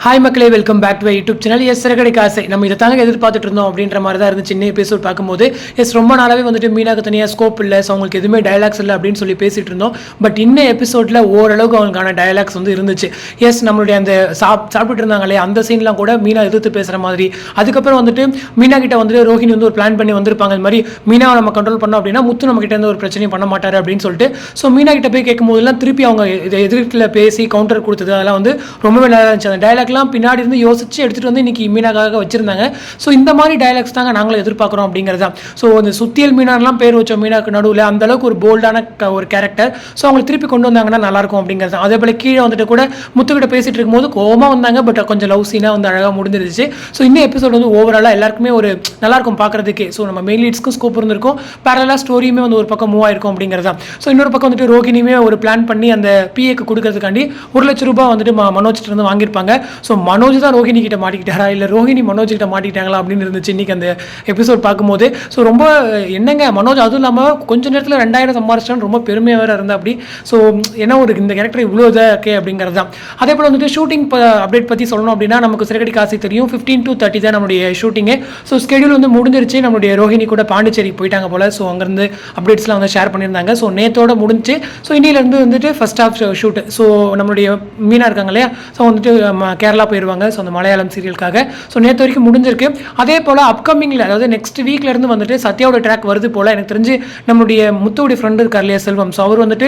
Hi மக்களே, welcome back to YouTube channel. சிறகடி காசை நம்ம இதை தாங்க எதிர்பார்த்துட்டு இருந்தோம் அப்படின்ற மாதிரி தான் இருந்து சின்ன எபிசோட் பார்க்கும்போது ரொம்ப நாளாவே வந்துட்டு மீனாக்கு தனியாக ஸ்கோப் இல்லை, ஸோ அவங்களுக்கு எதுவுமே டயலாக்ஸ் இல்லை அப்படின்னு சொல்லி பேசிட்டு இருந்தோம். பட் இன்னும் எபிசோடில் ஓரளவுக்கு அவங்களுக்கான டயலாக்ஸ் வந்து இருந்துச்சு. நம்மளுடைய அந்த சாப்பிட்டு இருந்தாங்களே அந்த சீன்லாம் கூட மீனா எதிர்த்து பேசுகிற மாதிரி. அதுக்கப்புறம் வந்துட்டு மீனா கிட்ட வந்துட்டு ரோஹிணி வந்து ஒரு பிளான் பண்ணி வந்திருப்பாங்க. இந்த மாதிரி மீனாவை நம்ம கண்ட்ரோல் பண்ணோம் அப்படின்னா முத்து நம்ம கிட்ட இருந்து ஒரு பிரச்சனையும் பண்ண மாட்டாரு அப்படின்னு சொல்லிட்டு. ஸோ மீனா கிட்ட போய் கேட்கும் போதெல்லாம் திருப்பி அவங்க எதிர்க்கில் பேசி கவுண்டர் கொடுத்தது அதெல்லாம் வந்து ரொம்பவே நல்லா இருந்துச்சு. அந்த டயலாக் பின்னாடி இருந்து யோசிச்சு எடுத்துட்டு வந்து இன்னைக்கு மீனாக்காக வச்சிருந்தாங்க. ஸோ இந்த மாதிரி டயலாக்ஸ் தாங்க நாங்களும் எதிர்பார்க்குறோம் அப்படிங்கிறது தான். ஸோ அந்த சுத்தியல் மீனாலாம் பேர் வச்ச மீனாக்கு நடுவில் அந்த அளவுக்கு ஒரு போல்டான ஒரு கேரக்டர். ஸோ அவங்க திருப்பி கொண்டு வந்தாங்கன்னா நல்லா இருக்கும் அப்படிங்கிறது தான். அதே போல கீழே வந்துட்டு கூட முத்துக்கிட்ட பேசிட்டு இருக்கும்போது கோவமா வந்தாங்க, பட் கொஞ்சம் லவ் சீனா வந்து அழகாக முடிஞ்சிருச்சு. ஸோ இந்த எபிசோட் வந்து ஓவராலாக எல்லாருக்குமே ஒரு நல்லா இருக்கும் பார்க்கறதுக்கே. ஸோ நம்ம மெயின் லீட்ஸ்க்கும் ஸ்கோப் இருந்திருக்கும், பேரலாக ஸ்டோரியுமே வந்து ஒரு பக்கம் மூவ் ஆயிருக்கும் அப்படிங்கிறது தான். ஸோ இன்னொரு பக்கம் வந்துட்டு ரோகிணியுமே ஒரு பிளான் பண்ணி அந்த பிஏக்கு கொடுக்கறதுக்காண்டி 1 லட்சம் ரூபாய் வந்துட்டு மனோஜ்கிட்ட இருந்து வாங்கியிருப்பாங்க. ஸோ மனோஜ் தான் ரோஹிணி கிட்ட மாட்டிக்கிட்டாரா இல்லை ரோஹிணி மனோஜ் கிட்ட மாட்டிக்கிட்டாங்களா அப்படின்னு இருந்துச்சு இன்னைக்கு அந்த எபிசோட் பார்க்கும்போது. ஸோ ரொம்ப என்னங்க மனோஜ் அதுவும் இல்லாமல் கொஞ்ச நேரத்தில் 2000 சம்பாரிச்சான்னு ரொம்ப பெருமையாக வேறு இருந்தால் அப்படி. ஸோ என்ன ஒரு இந்த கேரக்டர் இவ்வளோ இதாக இருக்கே அப்படிங்கிறது தான். அதே போல் வந்துட்டு ஷூட்டிங் அப்டேட் பற்றி சொல்லணும் அப்படின்னா நமக்கு சிறகடி காசை தெரியும் 15 to 30 தான் நம்மளுடைய ஷூட்டிங்கு. ஸோ ஸ்கெடியூல் வந்து முடிஞ்சிருச்சு. நம்மளுடைய ரோஹிணி கூட பாண்டிச்சேரி போயிட்டாங்க போல். ஸோ அங்கேருந்து அப்டேட்ஸ்லாம் வந்து ஷேர் பண்ணியிருந்தாங்க. ஸோ நேத்தோட முடிஞ்சு. ஸோ இன்னிலேருந்து வந்துட்டு ஃபர்ஸ்ட் ஹாஃப் ஷூட். ஸோ நம்மளுடைய மீனா இருக்காங்க இல்லையா, ஸோ வந்துட்டு கேரளா போயிடுவாங்க. ஸோ அந்த மலையாளம் சீரியலுக்காக. ஸோ நேற்று வரைக்கும் முடிஞ்சிருக்கு. அதே போல் அப்கமிங்கில் அதாவது நெக்ஸ்ட் வீக்லேருந்து வந்துட்டு சத்யாவோட ட்ராக் வருது போல். எனக்கு தெரிஞ்சு நம்மளுடைய முத்துவுடைய ஃப்ரெண்டு இருக்கார் இல்லையா செல்வம், ஸோ அவர் வந்துட்டு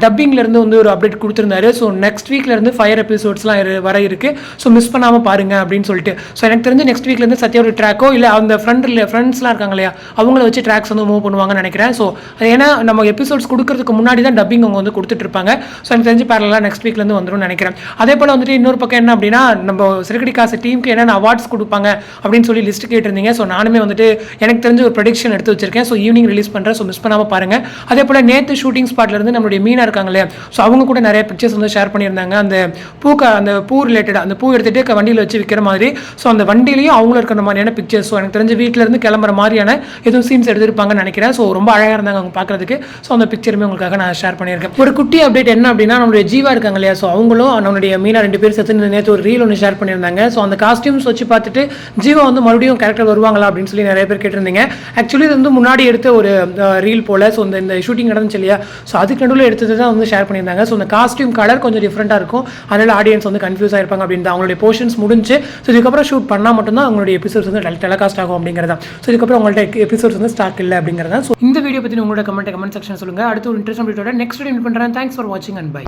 டப்பிங்லேருந்து வந்து ஒரு அப்டேட் கொடுத்துருந்தாரு. ஸோ நெக்ஸ்ட் வீக்லேருந்து 5 எபிசோட்ஸ்லாம் வர இருக்கு. ஸோ மிஸ் பண்ணாமல் பாருங்க அப்படின்னு சொல்லிட்டு. ஸோ எனக்கு தெரிஞ்சு நெக்ஸ்ட் வீக்லேருந்து சத்யாவோட ட்ராக்கோ இல்லை அந்த ஃப்ரெண்ட்ஸ்லாம் இருக்காங்க இல்லையா அவங்கள வச்சு ட்ராக்ஸ் வந்து மூவ் பண்ணுவாங்கன்னு நினைக்கிறேன். ஸோ ஏன்னா நம்ம எபிசோட்ஸ் கொடுக்கறதுக்கு முன்னாடி தான் டப்பிங் அவங்க வந்து கொடுத்துட்டு இருப்பாங்க. ஸோ எனக்கு தெரிஞ்சு பேரலாக நெக்ஸ்ட் வீக்லேருந்து வந்துடும் நினைக்கிறேன். அதே போல் வந்துட்டு இன்னொரு பக்கம் என்ன அப்படின்னா நம்ம சிறகடி காசு டீமுக்கு என்னென்ன அவார்ட்ஸ் கொடுப்பாங்க அப்படின்னு சொல்லி லிஸ்ட் கேட்டிருந்தீங்க. ஸோ நானுமே வந்துட்டு எனக்கு தெரிஞ்ச ஒரு ப்ரெடிக்ஷன் எடுத்து வச்சிருக்கேன். ஸோ ஈவினிங் ரிலீஸ் பண்ணுறேன். ஸோ மிஸ் பண்ணாமல் பாருங்க. அதே போல் நேற்று ஷூட்டிங் ஸ்பாட்லேருந்து நம்மளுடைய மீனா இருக்காங்க இல்லையா, ஸோ அவங்க கூட நிறைய பிக்சர்ஸ் வந்து ஷேர் பண்ணியிருந்தாங்க. அந்த பூ ரிலேட்டட் அந்த பூ எடுத்துகிட்டு வண்டியில் வச்சு விற்கிற மாதிரி. ஸோ அந்த வண்டியிலையும் அவங்களும் இருக்கிற மாதிரியான பிக்சர்ஸ். ஸோ எனக்கு தெரிஞ்ச வீட்டிலேருந்து கிளம்புற மாதிரியான எதுவும் சீன்ஸ் எடுத்திருப்பாங்கன்னு நினைக்கிறேன். ஸோ ரொம்ப அழகாக இருந்தாங்க அவங்க பார்க்குறதுக்கு. ஸோ அந்த பிக்சருமே உங்களுக்காக நான் ஷேர் பண்ணியிருக்கேன். ஒரு குட்டி அப்டேட் என்ன அப்படின்னா நம்மளுடைய ஜீவா இருக்காங்க இல்லையா, ஸோ அவங்களும் நம்மளுடைய மீனா 2 பேர் சேர்த்து நேற்று ஒரு ரீல் ஒன்று ஷேர் பண்ணியிருந்தாங்க. ஸோ அந்த காஸ்டியூம்ஸ் வச்சு பார்த்துட்டு ஜீவா வந்து மறுபடியும் கேரக்டர் வருவாங்களா அப்படின்னு சொல்லி நிறைய பேர் கேட்டிருந்தீங்க. ஆக்சுவலி இது வந்து முன்னாடி எடுத்த ஒரு ரீல் போல். ஸோ இந்த ஷூட்டிங் நடந்துச்சு இல்லையா, ஸோ அதுக்கு நடுவில் எடுத்தது தான் வந்து ஷேர் பண்ணியிருந்தாங்க. ஸோ அந்த காஸ்டியூம் கலர் கொஞ்சம் டிஃப்ரெண்ட்டாக இருக்கும், அதனால் ஆடியன்ஸ் வந்து கன்ஃபியூஸ் ஆயிருப்பாங்க அப்படின்னு தான். அவங்களுடைய போர்ஷன்ஸ் முடிஞ்சு. ஸோ இதுக்கப்புறம் ஷூட் பண்ணால் மட்டும்தான் அவங்களுடைய எபிசோட்ஸ் வந்து டெலகாஸ்ட் ஆகும் அப்படிங்கிறதா. ஸோ இதுக்கப்புறம் உங்கள்ட்ட எபிசோட்ஸ் வந்து ஸ்டாக் இல்லை அப்படிங்கிறதா. ஸோ இந்த வீடியோ பற்றி உங்களோட கமெண்ட் செக்ஷன் சொல்லுங்கள். அடுத்து ஒரு இன்ட்ரெஸ்ட் வீடியோட நெக்ஸ்ட் வீடியோ பண்ணுறேன். தேங்க்ஸ் ஃபார் வாட்சிங் அண்ட் பை.